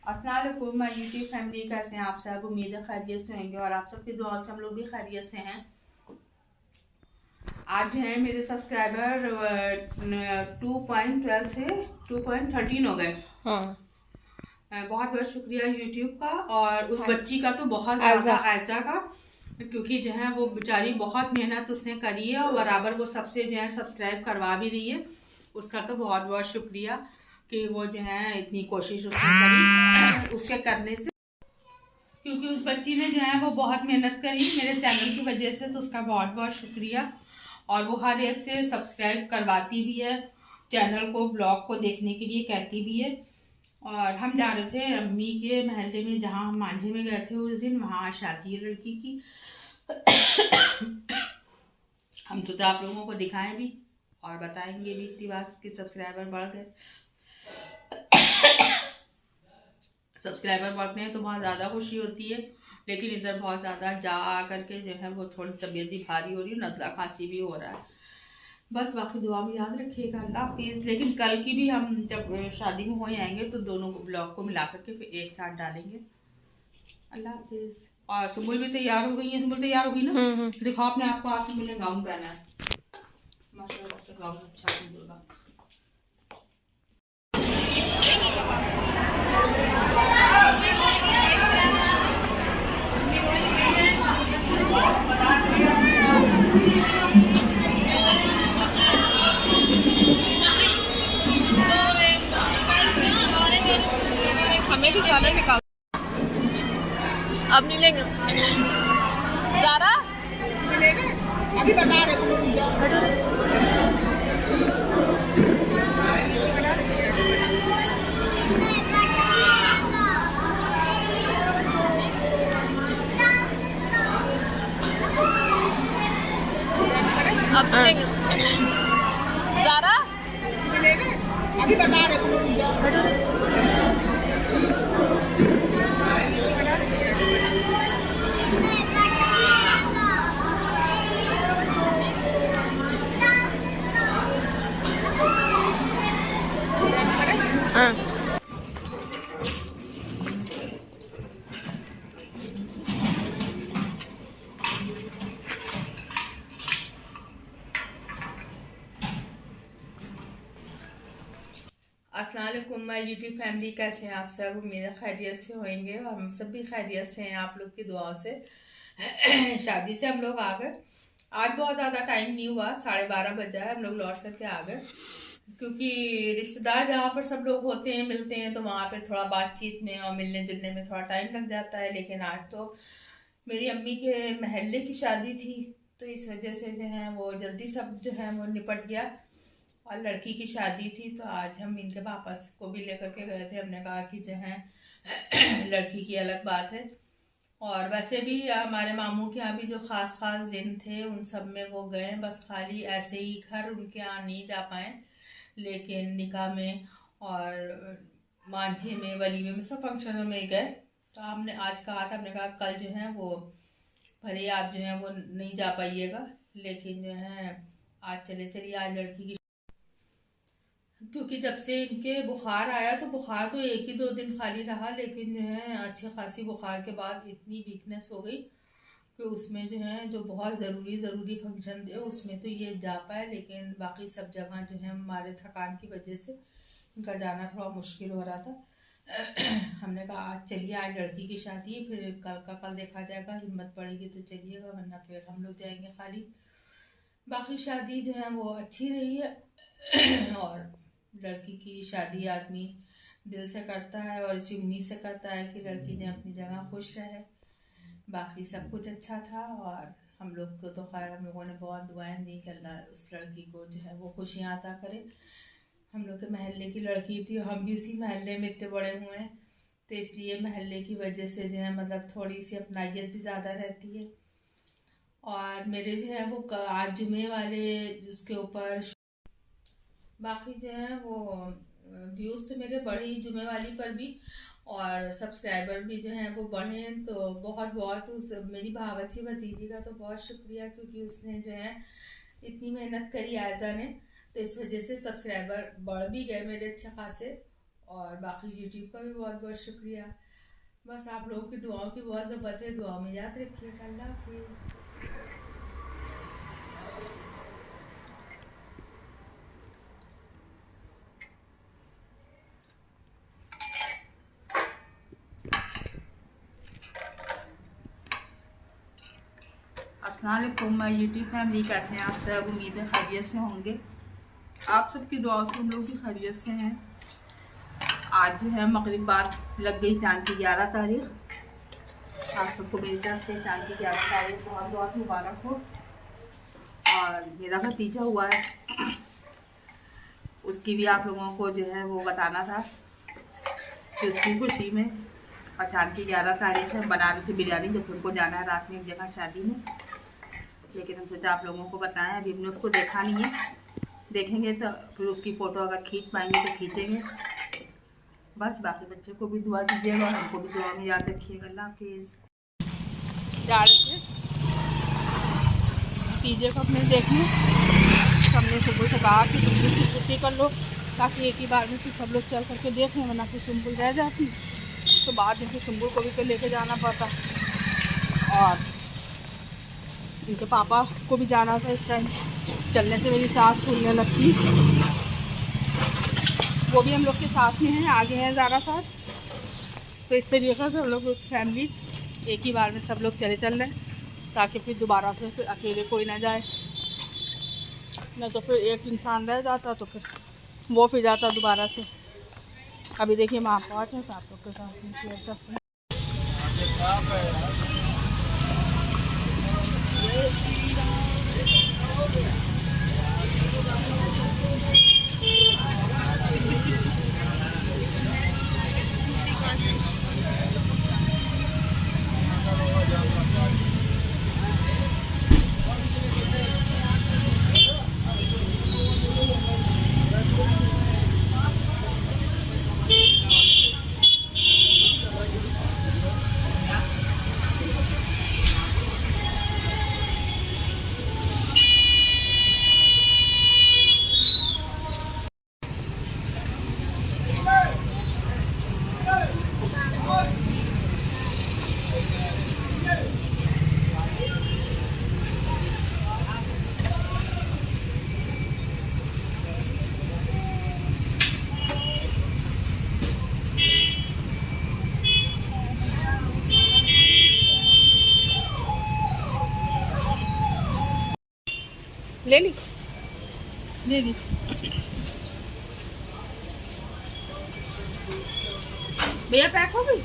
अस्सलाम वालेकुम my YouTube family, कैसे हैं आप सब। उम्मीद है खैरियत से होंगे और आप सबकी दुआ से हम लोग भी खैरियत से हैं। आज जो है मेरे सब्सक्राइबर 2.12 से 2.13 हो गए। हाँ। बहुत बहुत शुक्रिया यूट्यूब का और उस बच्ची का तो बहुत आयजा ज़्यादा आयजा का, क्योंकि जो है वो बेचारी बहुत मेहनत उसने करी है और बराबर वो सबसे जो है सब्सक्राइब करवा भी रही है। उसका तो बहुत बहुत शुक्रिया कि वो जो है इतनी कोशिश उसने करी उसके करने से, क्योंकि उस बच्ची ने जो है वो बहुत मेहनत करी मेरे चैनल की वजह से, तो उसका बहुत बहुत शुक्रिया। और वो हर एक से सब्सक्राइब करवाती भी है, चैनल को ब्लॉग को देखने के लिए कहती भी है। और हम जा रहे थे अम्मी के महल्ले में, जहाँ हम मांझे में गए थे उस दिन, वहाँ शादी है लड़की की। हम सोचा आप लोगों को दिखाएं भी और बताएंगे भी इतनी बात कि सब्सक्राइबर बढ़ गए। सब्सक्राइबर बढ़ते हैं तो बहुत ज़्यादा खुशी होती है, लेकिन इधर बहुत ज़्यादा जा करके जो है वो थोड़ी तबीयत भी भारी हो रही है, नज़ला खांसी भी हो रहा है। बस बाकी दुआ में याद रखिएगा। अल्लाह हाफिज़। लेकिन कल की भी हम जब शादी में हो आएंगे तो दोनों ब्लॉग को मिला करके फिर एक साथ डालेंगे। अल्लाह हाफिज़। और सुमुल भी तैयार हो गई है। सुमुल तैयार हो गई ना? दिखाओ अपने आप को। आज सुमुल ने गाउन पहना है, माशाल्लाह से गाउन अच्छा है। हमें भी सालन निकाल। अब नहीं लेंगे ज़ारा, अभी बता रहे अब नहीं लेंगे ज़ारा, अभी बता रहे अस्सलाम वालेकुम माय यूट्यूब फैमिली, कैसे हैं आप सब। उम्मीद है खैरियत से होंगे और हम सब भी खैरियत से हैं आप लोग की दुआओं से। शादी से हम लोग आ गए। आज बहुत ज़्यादा टाइम नहीं हुआ, 12:30 बजा है, हम लोग लौट करके आ गए। क्योंकि रिश्तेदार जहाँ पर सब लोग होते हैं मिलते हैं तो वहाँ पे थोड़ा बातचीत में और मिलने जुलने में थोड़ा टाइम लग जाता है। लेकिन आज तो मेरी अम्मी के महल्ले की शादी थी, तो इस वजह से जो है वो जल्दी सब जो है वो निपट गया। और लड़की की शादी थी तो आज हम इनके पापा को भी लेकर के गए थे। हमने कहा कि जो है लड़की की अलग बात है, और वैसे भी हमारे मामू के यहाँ भी जो ख़ास ख़ास दिन थे उन सब में वो गए, बस खाली ऐसे ही घर उनके यहाँ नहीं जा पाए। लेकिन निकाह में और मांझे में वलीमे में सब फंक्शनों में गए। तो हमने आज कहा था, हमने कहा कल जो है वो भले आप जो है वो नहीं जा पाइएगा, लेकिन जो है आज चलिए आज लड़की की, क्योंकि जब से इनके बुखार आया तो बुखार तो एक ही 2 दिन खाली रहा, लेकिन जो है अच्छी खासी बुखार के बाद इतनी वीकनेस हो गई कि उसमें जो है जो बहुत ज़रूरी फंक्शन थे उसमें तो ये जा पाए, लेकिन बाकी सब जगह जो है हमारे थकान की वजह से इनका जाना थोड़ा मुश्किल हो रहा था। हमने कहा आज चलिए, आज लड़की की शादी है, फिर कल का कल देखा जाएगा, हिम्मत पड़ेगी तो चलिएगा, वरना फिर हम लोग जाएंगे खाली। बाकी शादी जो है वो अच्छी रही है। और लड़की की शादी आदमी दिल से करता है और इसी उम्मीद से करता है कि लड़की ने अपनी जगह खुश रहे। बाकी सब कुछ अच्छा था और हम लोग को तो खैर हम लोगों ने बहुत दुआएं दी कि अल्लाह उस लड़की को जो है वो खुशियाँ अता करे। हम लोग के महल्ले की लड़की थी, हम भी उसी महल्ले में इतने बड़े हुए हैं, तो इसलिए महल्ले की वजह से जो है मतलब थोड़ी सी अपनाइयत भी ज़्यादा रहती है। और मेरे जो है वो आज जुमे वाले उसके ऊपर बाकी जो है वो व्यूज़ तो मेरे बढ़े ही जुमे वाली पर भी, और सब्सक्राइबर भी जो हैं वो बढ़े हैं। तो बहुत बहुत उस मेरी भावची भतीजी का तो बहुत शुक्रिया, क्योंकि उसने जो है इतनी मेहनत करी आयजा ने, तो इस वजह से सब्सक्राइबर बढ़ भी गए मेरे अच्छे खासे। और बाकी यूट्यूब का भी बहुत बहुत शुक्रिया। बस आप लोगों की दुआओं की बहुत ज़रूरत है, दुआओं में याद रखिएगा। अल्लाह हाफिज़। अस्सलाम वालेकुम माय यूट्यूब फैमिली, कैसे हैं आप सब? उम्मीद है खैरियत से होंगे। आप सबकी दुआओं से हम लोग भी खैरियत से हैं। आज जो है मगरिब बाद लग गई चांद की 11 तारीख। आप सबको मेरी तरफ से चांद की 11 तारीख बहुत बहुत मुबारक हो। और मेरा भतीजा हुआ है, उसकी भी आप लोगों को जो है वो बताना था कि उसकी खुशी में। और चांद की 11 तारीख है, बना रही थी बिरयानी, जब उनको जाना है रात में एक जगह शादी में, लेकिन हम सोचा आप लोगों को बताएं। अभी हमने उसको देखा नहीं है, देखेंगे तो फिर उसकी फ़ोटो अगर खींच पाएंगे तो खींचेंगे। बस बाकी बच्चे को भी दुआ दीजिएगा और हमको भी दुआ में याद रखिएगा। अल्लाह हाफिज़। जा रहे थे भतीजे को अपने देखने, हमने सुबह से कहा कि तुम भी छुट्टी कर लो ताकि एक ही बार में फिर सब लोग चल करके देखें, वरना फिर सुम्बुल रह जाती तो बाद में फिर सुम्बुल को भी तो लेके जाना पड़ता। और इनके पापा को भी जाना था। इस टाइम चलने से मेरी सांस फूलने लगती, वो भी हम लोग के साथ में हैं, आगे हैं ज़्यादा साथ। तो इस तरीके से हम लोग फैमिली एक ही बार में सब लोग चले चल रहे हैं ताकि फिर दोबारा से फिर अकेले कोई ना जाए, नहीं तो फिर एक इंसान रह जाता तो फिर वो फिर जाता दोबारा से। अभी देखिए मैं आप पहुँचे तो आप लोग के साथ में शेयर करते हैं। ले ली भैया, पैक हो गई।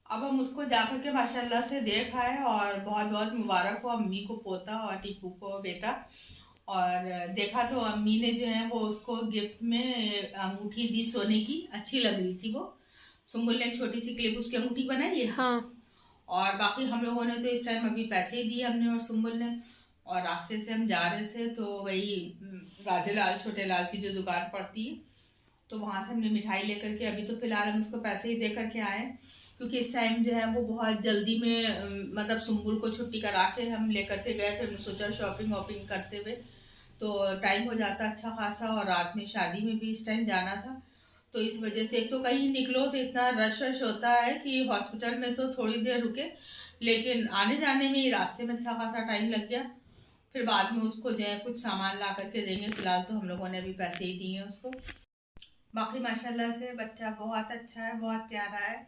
अब हम उसको जाकर के माशाल्लाह से देख आए और बहुत बहुत मुबारक हो अम्मी को पोता और टीपू को बेटा। और देखा तो अम्मी ने जो है वो उसको गिफ्ट में अंगूठी दी सोने की, अच्छी लग रही थी वो। सुम्बुल ने छोटी सी क्लिप उसकी अंगूठी बनाई है। हाँ। और बाकी हम लोगों ने तो इस टाइम अभी पैसे ही दिए हमने और सुम्बुल ने। और रास्ते से हम जा रहे थे तो वही राधे लाल छोटे लाल की जो दुकान पड़ती है तो वहाँ से हमने मिठाई लेकर के, अभी तो फिलहाल हम उसको पैसे ही दे करके आए क्योंकि इस टाइम जो है वो बहुत जल्दी में मतलब सुम्बुल को छुट्टी करा के हम लेकर के गए थे। हमने सोचा शॉपिंग वॉपिंग करते हुए तो टाइम हो जाता अच्छा खासा और रात में शादी में भी इस टाइम जाना था तो इस वजह से एक तो कहीं निकलो तो इतना रश होता है कि हॉस्पिटल में तो थोड़ी देर रुके, लेकिन आने जाने में ही रास्ते में अच्छा खासा टाइम लग गया। फिर बाद में उसको जो है कुछ सामान ला करके देंगे, फिलहाल तो हम लोगों ने अभी पैसे ही दिए उसको। बाकी माशाल्लाह से बच्चा बहुत अच्छा है, बहुत प्यारा है।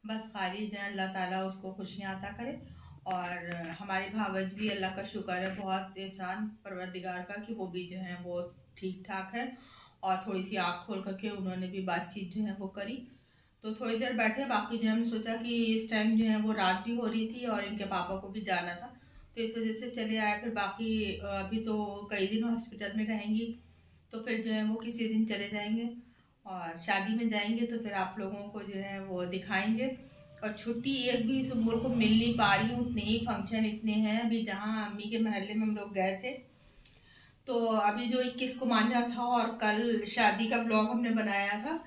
बस खाली जो है अल्लाह ताला उसको खुशियाँ अता करे। और हमारे भावज भी अल्लाह का शुक्र है, बहुत एहसान परवरदिगार का कि वो भी जो है वो ठीक ठाक है। और थोड़ी सी आँख खोल करके उन्होंने भी बातचीत जो है वो करी, तो थोड़ी देर बैठे। बाकी जो हमने सोचा कि इस टाइम जो है वो रात भी हो रही थी और इनके पापा को भी जाना था, तो इस वजह से चले आए। फिर बाकी अभी तो कई दिन हॉस्पिटल में रहेंगी, तो फिर जो है वो किसी दिन चले जाएंगे और शादी में जाएंगे, तो फिर आप लोगों को जो है वो दिखाएंगे। और छुट्टी एक भी सुबह को मिल नहीं पा रही हूँ, उतने ही फंक्शन इतने हैं। अभी जहाँ अम्मी के महल्ले में हम लोग गए थे, तो अभी जो 21 को मांझा था और कल शादी का व्लॉग हमने बनाया था,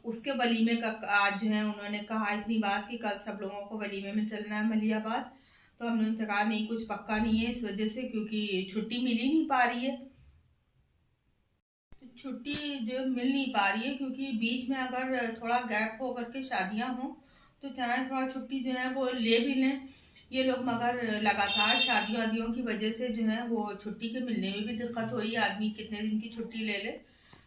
उसके वलीमे का आज जो है उन्होंने कहा इतनी बात कि कल सब लोगों को वलीमे में चलना है मलियाबाद। तो हमने उनसे कहा नहीं, कुछ पक्का नहीं है इस वजह से, क्योंकि छुट्टी मिल ही नहीं पा रही है। छुट्टी जो मिल नहीं पा रही है क्योंकि बीच में अगर थोड़ा गैप हो करके शादियां हों तो चाहे थोड़ा छुट्टी जो है वो ले भी लें ये लोग, मगर लगातार शादी वादियों की वजह से जो है वो छुट्टी के मिलने में भी दिक्कत हो रही है। आदमी कितने दिन की छुट्टी ले ले,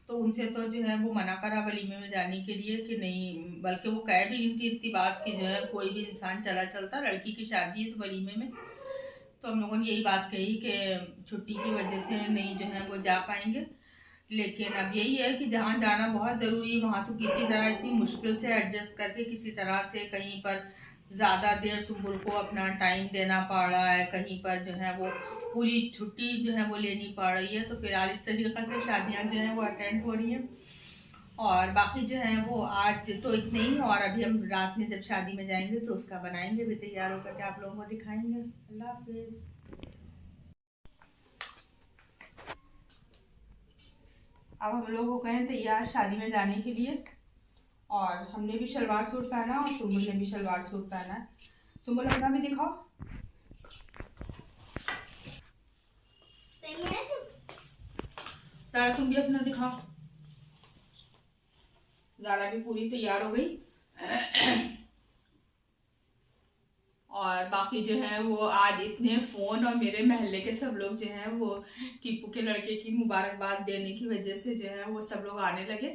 तो उनसे तो जो है वो मना करा वलीमे में जाने के लिए कि नहीं, बल्कि वो कह भी नहीं थी इतनी बात कि जो है कोई भी इंसान चला चलता, लड़की की शादी है तो वलीमे में। तो हम लोगों ने यही बात कही कि छुट्टी की वजह से नहीं जो है वो जा पाएंगे। लेकिन अब यही है कि जहाँ जाना बहुत ज़रूरी है वहाँ तो किसी तरह इतनी मुश्किल से एडजस्ट करके किसी तरह से कहीं पर ज़्यादा देर सुबुल को अपना टाइम देना पड़ रहा है, कहीं पर जो है वो पूरी छुट्टी जो है वो लेनी पड़ रही है। तो फिलहाल इस तरीक़े से शादियाँ जो हैं वो अटेंड हो रही हैं। और बाकी जो है वो आज तो इतने ही, और अभी हम रात में जब शादी में जाएंगे तो उसका बनाएंगे भी, तैयार होकर के आप लोगों को दिखाएंगे। अल्लाह हाफिज़। अब हम लोग हो गए हैं तैयार शादी में जाने के लिए, और हमने भी शलवार सूट पहना और सुम्बुल ने भी शलवार सूट पहना है। सुम्बुल अपना भी दिखाओ, ज़ारा तुम भी अपना दिखाओ। ज़ारा भी पूरी तैयार हो गई। और बाकी जो है वो आज इतने फ़ोन और मेरे महल्ले के सब लोग जो हैं वो टीपू के लड़के की मुबारकबाद देने की वजह से जो है वो सब लोग आने लगे,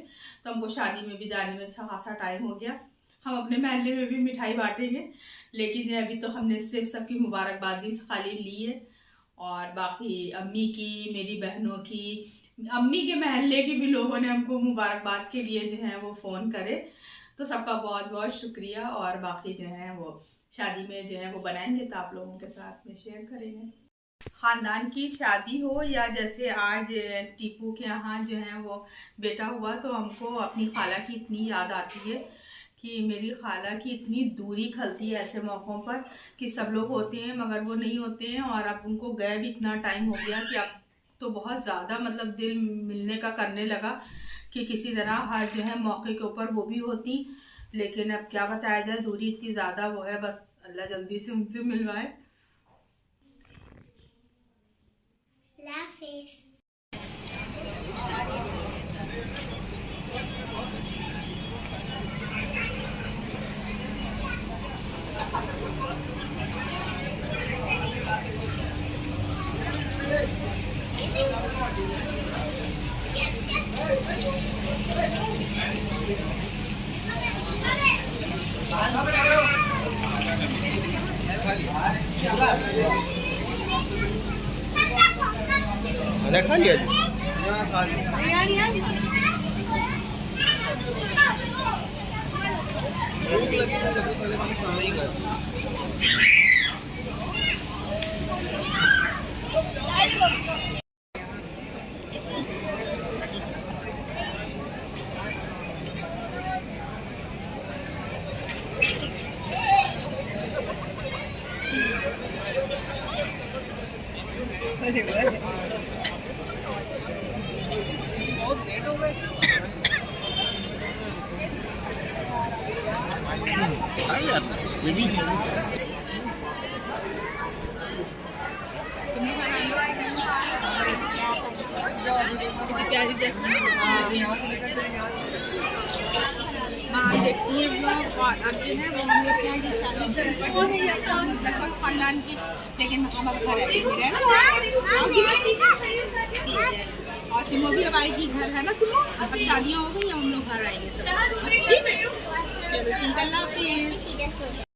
तो हमको शादी में भी जाने में अच्छा खासा टाइम हो गया। हम अपने महल्ले में भी मिठाई बांटेंगे, लेकिन अभी तो हमने सिर्फ सबकी मुबारकबादी खाली ली है। और बाकी अम्मी की, मेरी बहनों की, अम्मी के महल्ले के भी लोगों ने हमको मुबारकबाद के लिए जो है वो फ़ोन करे, तो सबका बहुत बहुत शुक्रिया। और बाकी जो है वो शादी में जो है वो बनाएंगे तो आप लोगों के साथ में शेयर करेंगे। ख़ानदान की शादी हो या जैसे आज टीपू के यहाँ जो है वो बेटा हुआ, तो हमको अपनी खाला की इतनी याद आती है कि मेरी खाला की इतनी दूरी खलती है ऐसे मौक़ों पर कि सब लोग होते हैं मगर वो नहीं होते हैं। और अब उनको गए भी इतना टाइम हो गया कि अब तो बहुत ज़्यादा मतलब दिल मिलने का करने लगा कि किसी तरह हर जो है मौके के ऊपर वो भी होती। लेकिन अब क्या बताया जाए, दूरी इतनी ज़्यादा वो है, बस अल्लाह जल्दी से उनसे मिलवाए। खा लिया जी? भूख लगी है, सबसे पहले मैंने खाना ही खाया। बहुत लेट हो गए। प्यारी ड्रेस हाँ देखती है ब्लॉग। और अब जो है वो हम लोग क्या है शादी वो है लगभग खानदान की, लेकिन हम अब घर आएंगे है ना। ठीक है, और सिमो भी अब आएगी घर, है ना सिमो। अब शादियाँ हो गई, हम लोग घर आएंगे सब, ठीक है। चलो चिंता, अल्लाह हाफिज़।